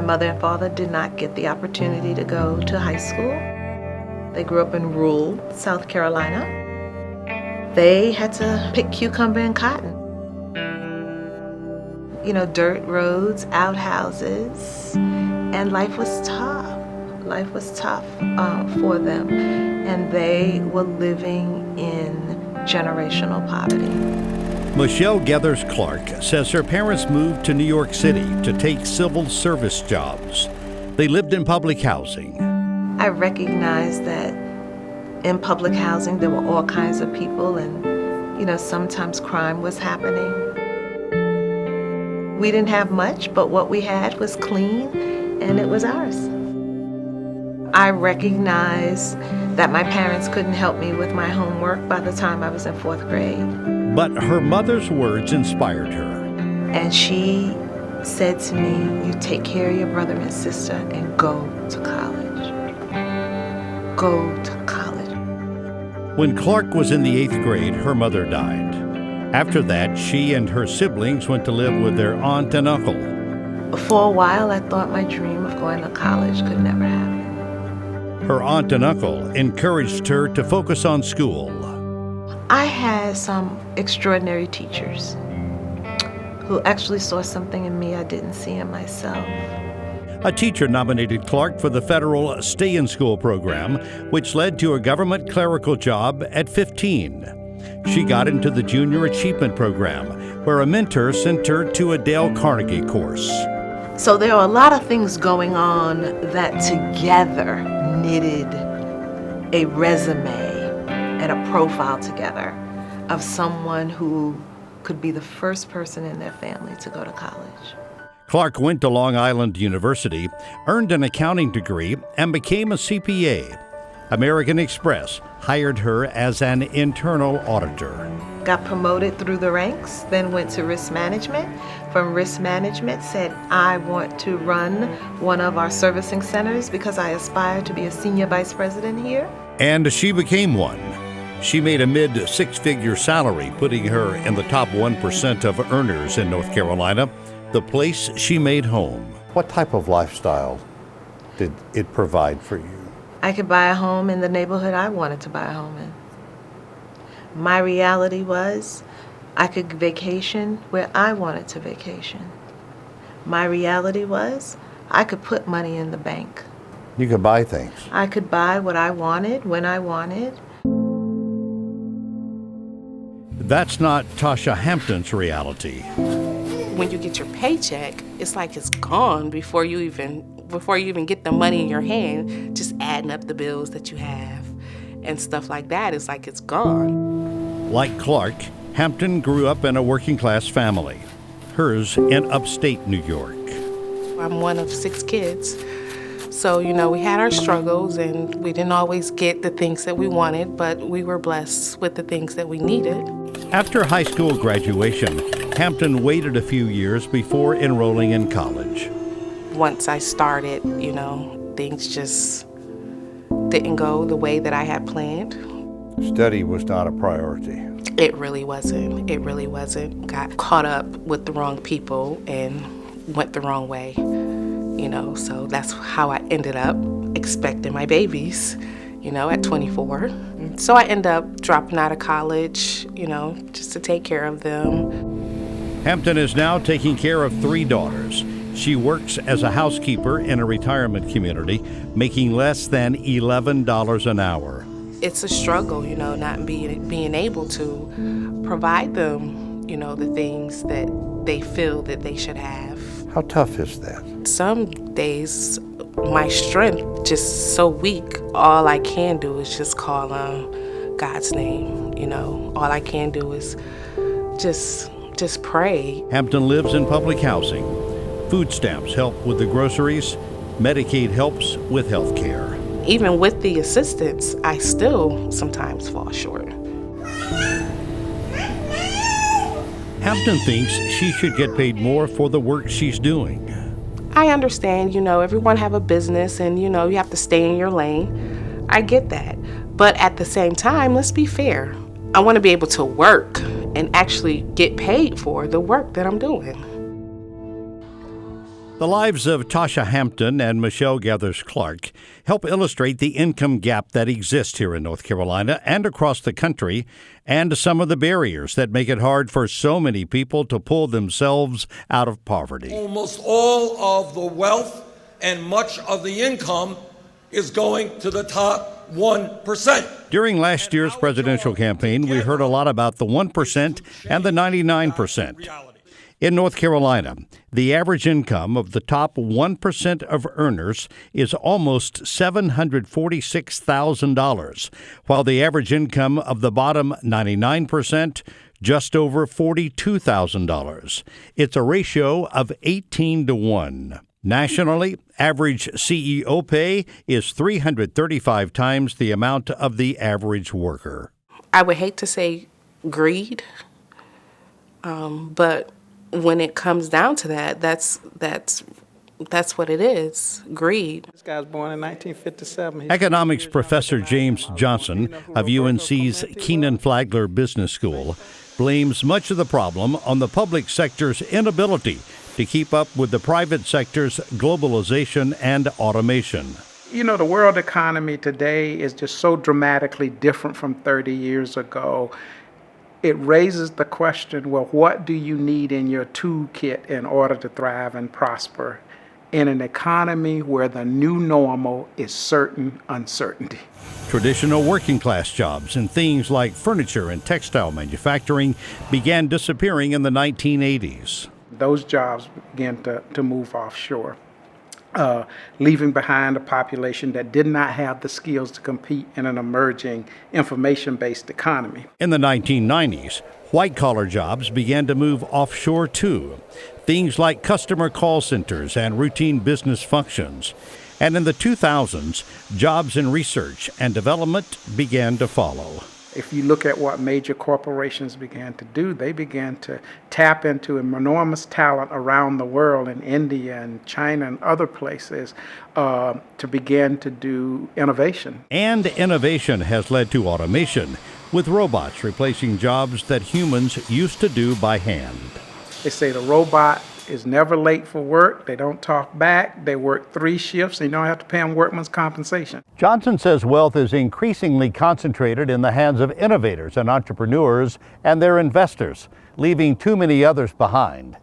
mother and father did not get the opportunity to go to high school. They grew up in rural South Carolina. They had to pick cucumber and cotton. You know, dirt roads, outhouses, and life was tough. Life was tough for them, and they were living in generational poverty. Michelle Gathers Clark says her parents moved to New York City to take civil service jobs. They lived in public housing. I recognized that in public housing there were all kinds of people, and you know, sometimes crime was happening. We didn't have much, but what we had was clean and it was ours. I recognized that my parents couldn't help me with my homework by the time I was in 4th grade. But her mother's words inspired her. And she said to me, you take care of your brother and sister and go to college. Go to college. When Clark was in the 8th grade, her mother died. After that, she and her siblings went to live with their aunt and uncle. For a while, I thought my dream of going to college could never happen. Her aunt and uncle encouraged her to focus on school. I had some extraordinary teachers who actually saw something in me I didn't see in myself. A teacher nominated Clark for the federal Stay in School program, which led to a government clerical job at 15. She got into the Junior Achievement Program, where a mentor sent her to a Dale Carnegie course. So there are a lot of things going on that together knitted a resume and a profile together of someone who could be the first person in their family to go to college. Clark went to Long Island University, earned an accounting degree, and became a CPA. American Express hired her as an internal auditor. Got promoted through the ranks, then went to risk management. From risk management, said I want to run one of our servicing centers because I aspire to be a senior vice president here. And she became one. She made a mid-six-figure salary, putting her in the top 1% of earners in North Carolina, the place she made home. What type of lifestyle did it provide for you? I could buy a home in the neighborhood I wanted to buy a home in. My reality was I could vacation where I wanted to vacation. My reality was I could put money in the bank. You could buy things. I could buy what I wanted, when I wanted. That's not Tasha Hampton's reality. When you get your paycheck, it's like it's gone before you even get the money in your hand, just adding up the bills that you have and stuff like that. It's like it's gone. Like Clark, Hampton grew up in a working class family, hers in upstate New York. I'm one of 6 kids. So, you know, we had our struggles and we didn't always get the things that we wanted, but we were blessed with the things that we needed. After high school graduation, Hampton waited a few years before enrolling in college. Once I started, you know, things just didn't go the way that I had planned. Study was not a priority. It really wasn't. It really wasn't. Got caught up with the wrong people and went the wrong way, you know, so that's how I ended up expecting my babies, you know, at 24. So I ended up dropping out of college, you know, just to take care of them. Hampton is now taking care of 3 daughters. She works as a housekeeper in a retirement community, making less than $11 an hour. It's a struggle, you know, not being able to provide them, you know, the things that they feel that they should have. How tough is that? Some days, my strength just so weak, all I can do is just call on God's name, you know. All I can do is just pray. Hampton lives in public housing. Food stamps help with the groceries. Medicaid helps with health care. Even with the assistance, I still sometimes fall short. Hampton thinks she should get paid more for the work she's doing. I understand, you know, everyone have a business and, you know, you have to stay in your lane. I get that. But at the same time, let's be fair. I want to be able to work and actually get paid for the work that I'm doing. The lives of Tasha Hampton and Michelle Gathers Clark help illustrate the income gap that exists here in North Carolina and across the country, and some of the barriers that make it hard for so many people to pull themselves out of poverty. Almost all of the wealth and much of the income is going to the top 1%. During last year's presidential campaign, we heard a lot about the 1% and the 99%. In North Carolina, the average income of the top 1% of earners is almost $746,000, while the average income of the bottom 99% just over $42,000. It's a ratio of 18 to 1. Nationally, average CEO pay is 335 times the amount of the average worker. I would hate to say greed, but when it comes down to that, that's what it is, greed. This guy was born in 1957. Economics professor James Johnson of UNC's Keenan-Flagler Business School blames much of the problem on the public sector's inability to keep up with the private sector's globalization and automation. You know, the world economy today is just so dramatically different from 30 years ago. It raises the question, well, what do you need in your toolkit in order to thrive and prosper in an economy where the new normal is certain uncertainty? Traditional working class jobs in things like furniture and textile manufacturing began disappearing in the 1980s. Those jobs began to move offshore, leaving behind a population that did not have the skills to compete in an emerging information-based economy. In the 1990s, white-collar jobs began to move offshore too, things like customer call centers and routine business functions. And in the 2000s, jobs in research and development began to follow. If you look at what major corporations began to do, they began to tap into enormous talent around the world in India and China and other places to begin to do innovation. And innovation has led to automation, with robots replacing jobs that humans used to do by hand. They say the robot is never late for work, they don't talk back, they work 3 shifts, and you don't have to pay them workman's compensation. Johnson says wealth is increasingly concentrated in the hands of innovators and entrepreneurs and their investors, leaving too many others behind.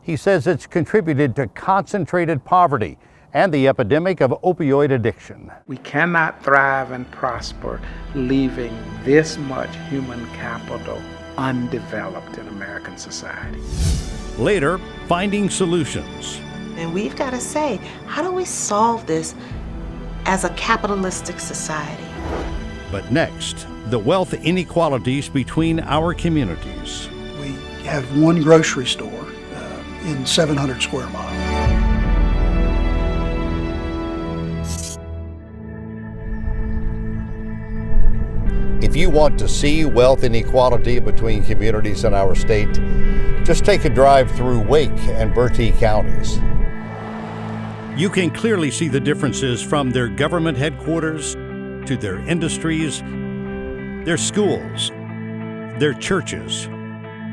He says it's contributed to concentrated poverty and the epidemic of opioid addiction. We cannot thrive and prosper leaving this much human capital undeveloped in American society. Later, finding solutions. And we've got to say, how do we solve this as a capitalistic society? But next, the wealth inequalities between our communities. We have one grocery store in 700 square miles. If you want to see wealth inequality between communities in our state, just take a drive through Wake and Bertie counties. You can clearly see the differences from their government headquarters to their industries, their schools, their churches,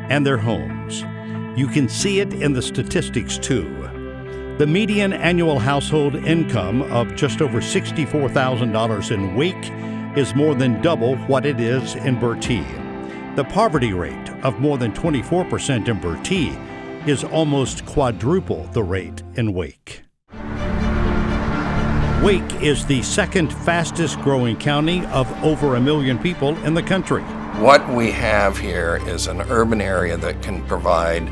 and their homes. You can see it in the statistics too. The median annual household income of just over $64,000 in Wake is more than double what it is in Bertie. The poverty rate of more than 24% in Bertie is almost quadruple the rate in Wake. Wake is the second fastest growing county of over 1 million people in the country. What we have here is an urban area that can provide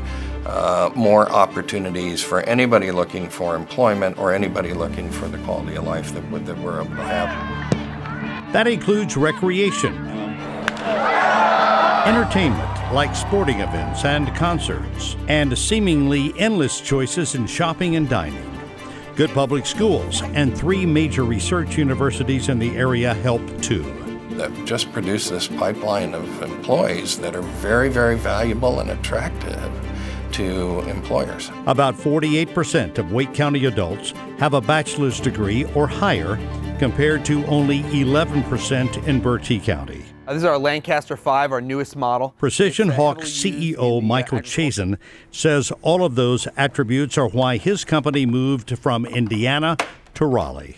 more opportunities for anybody looking for employment or anybody looking for the quality of life that we're able to have. That includes recreation, entertainment like sporting events and concerts, and seemingly endless choices in shopping and dining. Good public schools and 3 major research universities in the area help too. That just produce this pipeline of employees that are very, very valuable and attractive to employers. About 48% of Wake County adults have a bachelor's degree or higher, compared to only 11% in Bertie County. This is our Lancaster 5, our newest model. Precision Hawk CEO Michael Chazen says all of those attributes are why his company moved from Indiana to Raleigh.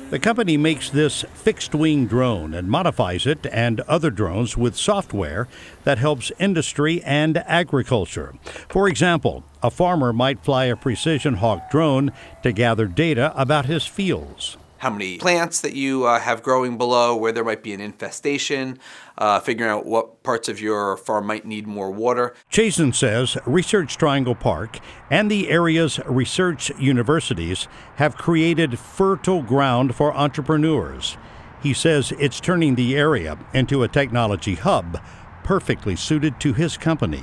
The company makes this fixed-wing drone and modifies it and other drones with software that helps industry and agriculture. For example, a farmer might fly a Precision Hawk drone to gather data about his fields. How many plants that you have growing below, where there might be an infestation, figuring out what parts of your farm might need more water. Chazen says Research Triangle Park and the area's research universities have created fertile ground for entrepreneurs. He says it's turning the area into a technology hub perfectly suited to his company.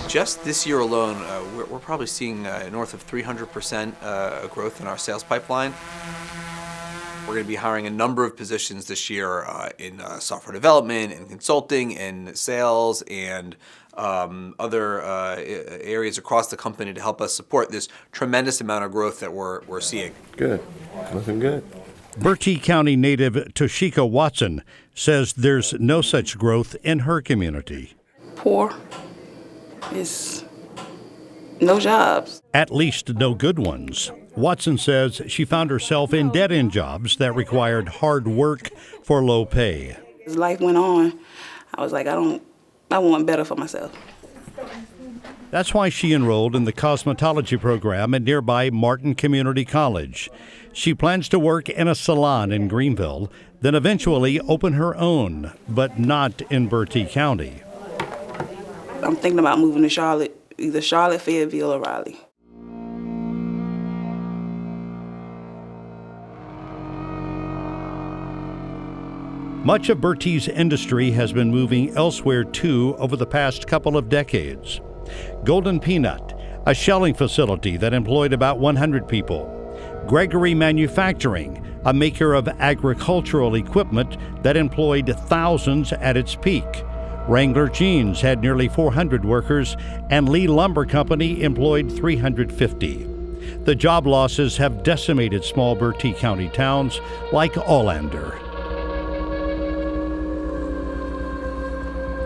Just this year alone, we're probably seeing north of 300% growth in our sales pipeline. We're going to be hiring a number of positions this year in software development and consulting and sales and other areas across the company to help us support this tremendous amount of growth that we're seeing. Good. Looking good. Bertie County native Toshika Watson says there's no such growth in her community. Poor. It's no jobs. At least no good ones. Watson says she found herself in dead-end jobs that required hard work for low pay. As life went on, I was like, I want better for myself. That's why she enrolled in the cosmetology program at nearby Martin Community College. She plans to work in a salon in Greenville, then eventually open her own, but not in Bertie County. I'm thinking about moving to Charlotte, either Charlotte, Fayetteville, or Raleigh. Much of Bertie's industry has been moving elsewhere too over the past couple of decades. Golden Peanut, a shelling facility that employed about 100 people. Gregory Manufacturing, a maker of agricultural equipment that employed thousands at its peak. Wrangler Jeans had nearly 400 workers, and Lee Lumber Company employed 350. The job losses have decimated small Bertie County towns like Olander.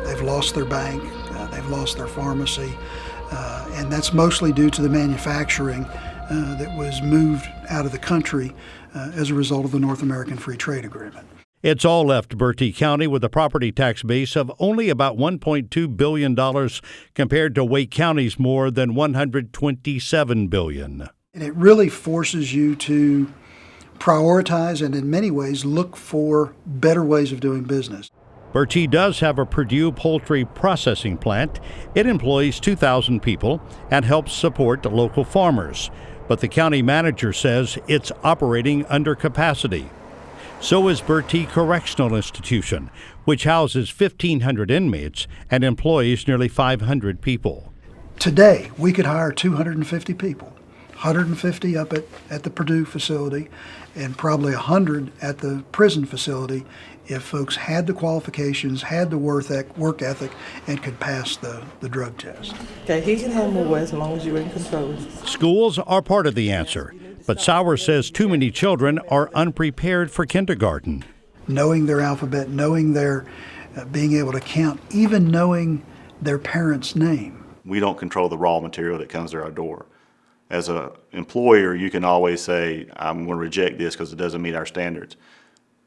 They've lost their bank, they've lost their pharmacy, and that's mostly due to the manufacturing that was moved out of the country as a result of the North American Free Trade Agreement. It's all left Bertie County with a property tax base of only about $1.2 billion compared to Wake County's more than $127 billion. And it really forces you to prioritize and in many ways look for better ways of doing business. Bertie does have a Purdue poultry processing plant. It employs 2,000 people and helps support local farmers. But the county manager says it's operating under capacity. So is Bertie Correctional Institution, which houses 1,500 inmates and employs nearly 500 people. Today, we could hire 250 people, 150 up at the Purdue facility and probably 100 at the prison facility if folks had the qualifications, had the work ethic, and could pass the drug test. Okay, he can have more as long as you're in control. Schools are part of the answer. But Sauer says too many children are unprepared for kindergarten. Knowing their alphabet, knowing their being able to count, even knowing their parents' name. We don't control the raw material that comes to our door. As an employer, you can always say, I'm going to reject this because it doesn't meet our standards.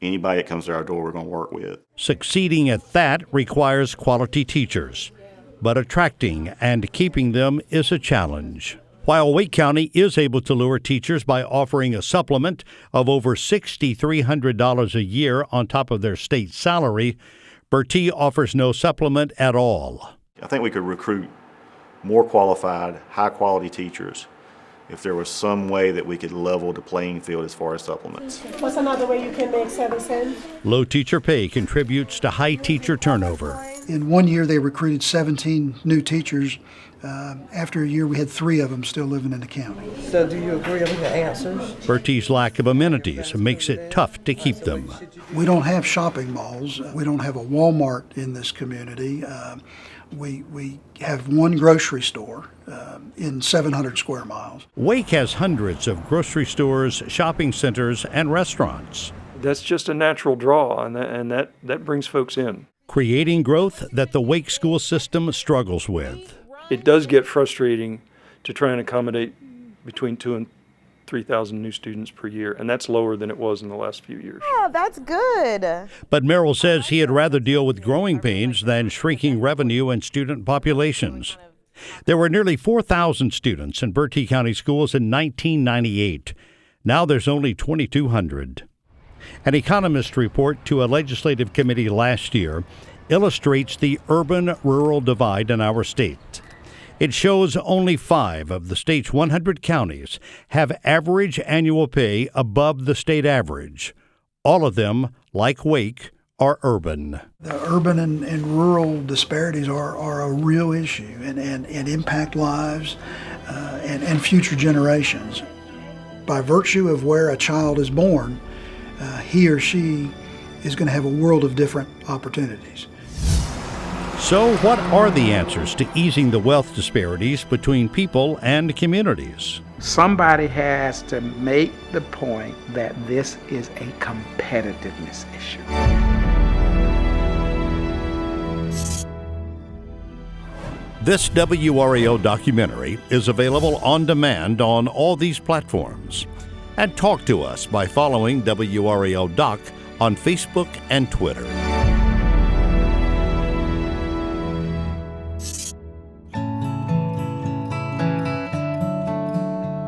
Anybody that comes to our door, we're going to work with. Succeeding at that requires quality teachers, but attracting and keeping them is a challenge. While Wake County is able to lure teachers by offering a supplement of over $6,300 a year on top of their state salary, Bertie offers no supplement at all. I think we could recruit more qualified, high-quality teachers if there was some way that we could level the playing field as far as supplements. What's another way you can make 7 cents? Low teacher pay contributes to high teacher turnover. In 1 year, they recruited 17 new teachers. After a year, we had 3 of them still living in the county. So do you agree with the answers? Bertie's lack of amenities makes it tough to keep them. We don't have shopping malls. We don't have a Walmart in this community. We have one grocery store in 700 square miles. Wake has hundreds of grocery stores, shopping centers, and restaurants. That's just a natural draw, and that brings folks in. Creating growth that the Wake school system struggles with. It does get frustrating to try and accommodate between 2,000 and 3,000 new students per year, and that's lower than it was in the last few years. Oh, that's good. But Merrill says he'd rather deal with growing pains than shrinking revenue and student populations. There were nearly 4,000 students in Bertie County schools in 1998. Now there's only 2,200. An economist report to a legislative committee last year illustrates the urban-rural divide in our state. It shows only 5 of the state's 100 counties have average annual pay above the state average. All of them, like Wake, are urban. The urban and rural disparities are a real issue and impact lives and future generations. By virtue of where a child is born, he or she is going to have a world of different opportunities. So what are the answers to easing the wealth disparities between people and communities? Somebody has to make the point that this is a competitiveness issue. This WRAL documentary is available on demand on all these platforms. And talk to us by following WRAL Doc on Facebook and Twitter.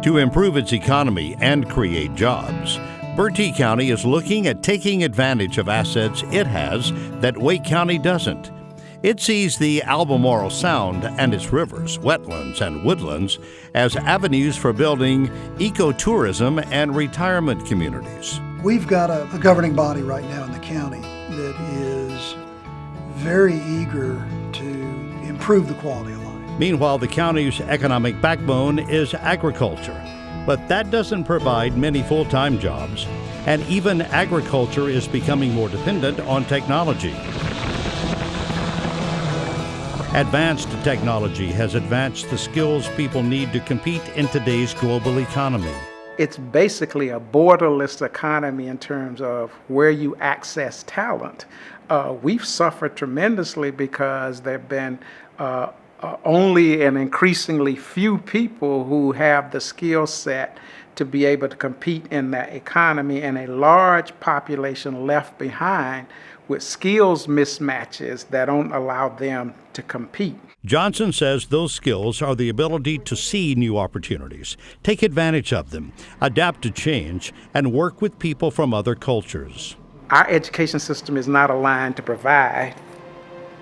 To improve its economy and create jobs, Bertie County is looking at taking advantage of assets it has that Wake County doesn't. It sees the Albemarle Sound and its rivers, wetlands, and woodlands as avenues for building ecotourism and retirement communities. We've got a governing body right now in the county that is very eager to improve the quality of life. Meanwhile, the county's economic backbone is agriculture, but that doesn't provide many full-time jobs, and even agriculture is becoming more dependent on technology. Advanced technology has advanced the skills people need to compete in today's global economy. It's basically a borderless economy in terms of where you access talent. We've suffered tremendously because there have been only an increasingly few people who have the skill set to be able to compete in that economy, and a large population left behind with skills mismatches that don't allow them to compete. Johnson says those skills are the ability to see new opportunities, take advantage of them, adapt to change, and work with people from other cultures. Our education system is not aligned to provide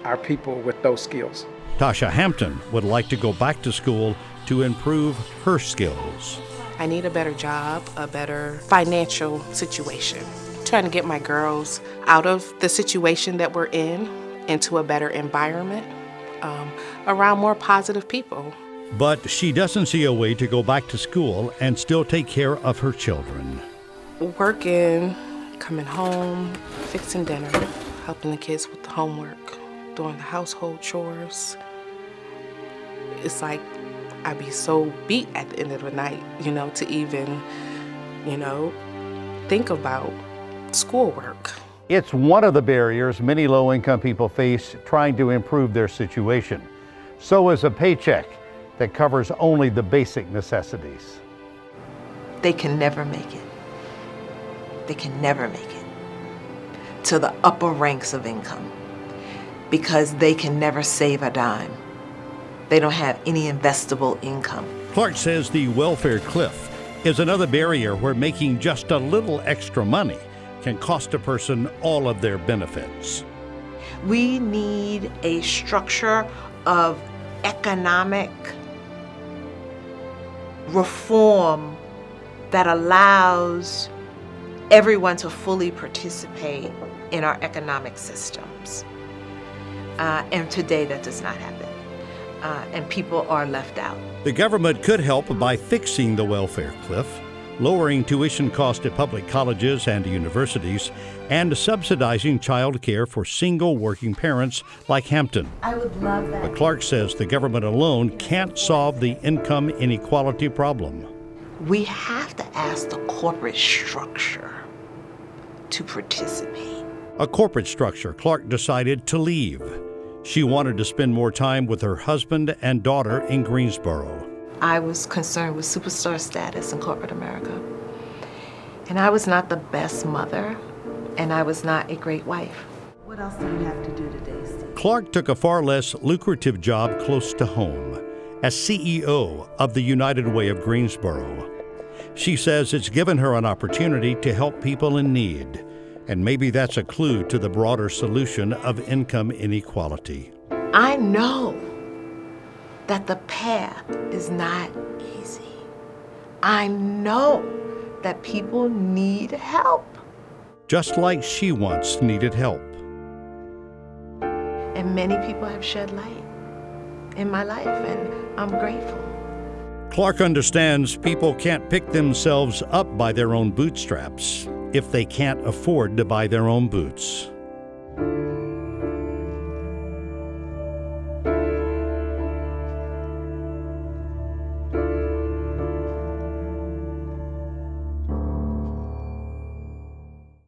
our people with those skills. Tasha Hampton would like to go back to school to improve her skills. I need a better job, a better financial situation. Trying to get my girls out of the situation that we're in into a better environment, around more positive people. But she doesn't see a way to go back to school and still take care of her children. Working, coming home, fixing dinner, helping the kids with the homework, doing the household chores. It's like I'd be so beat at the end of the night, to even, think about schoolwork. It's one of the barriers many low-income people face trying to improve their situation. So is a paycheck that covers only the basic necessities. They can never make it. They can never make it to the upper ranks of income because they can never save a dime. They don't have any investable income. Clark says the welfare cliff is another barrier where making just a little extra money can cost a person all of their benefits. We need a structure of economic reform that allows everyone to fully participate in our economic systems. And today that does not happen. And people are left out. The government could help by fixing the welfare cliff, lowering tuition costs at public colleges and universities, and subsidizing child care for single working parents like Hampton. I would love that. But Clark says the government alone can't solve the income inequality problem. We have to ask the corporate structure to participate. A corporate structure Clark decided to leave. She wanted to spend more time with her husband and daughter in Greensboro. I was concerned with superstar status in corporate America. And I was not the best mother, and I was not a great wife. What else do you have to do today, Steve? Clark took a far less lucrative job close to home, as CEO of the United Way of Greensboro. She says it's given her an opportunity to help people in need, and maybe that's a clue to the broader solution of income inequality. I know that the path is not easy. I know that people need help. Just like she once needed help. And many people have shed light in my life, and I'm grateful. Clark understands people can't pick themselves up by their own bootstraps if they can't afford to buy their own boots.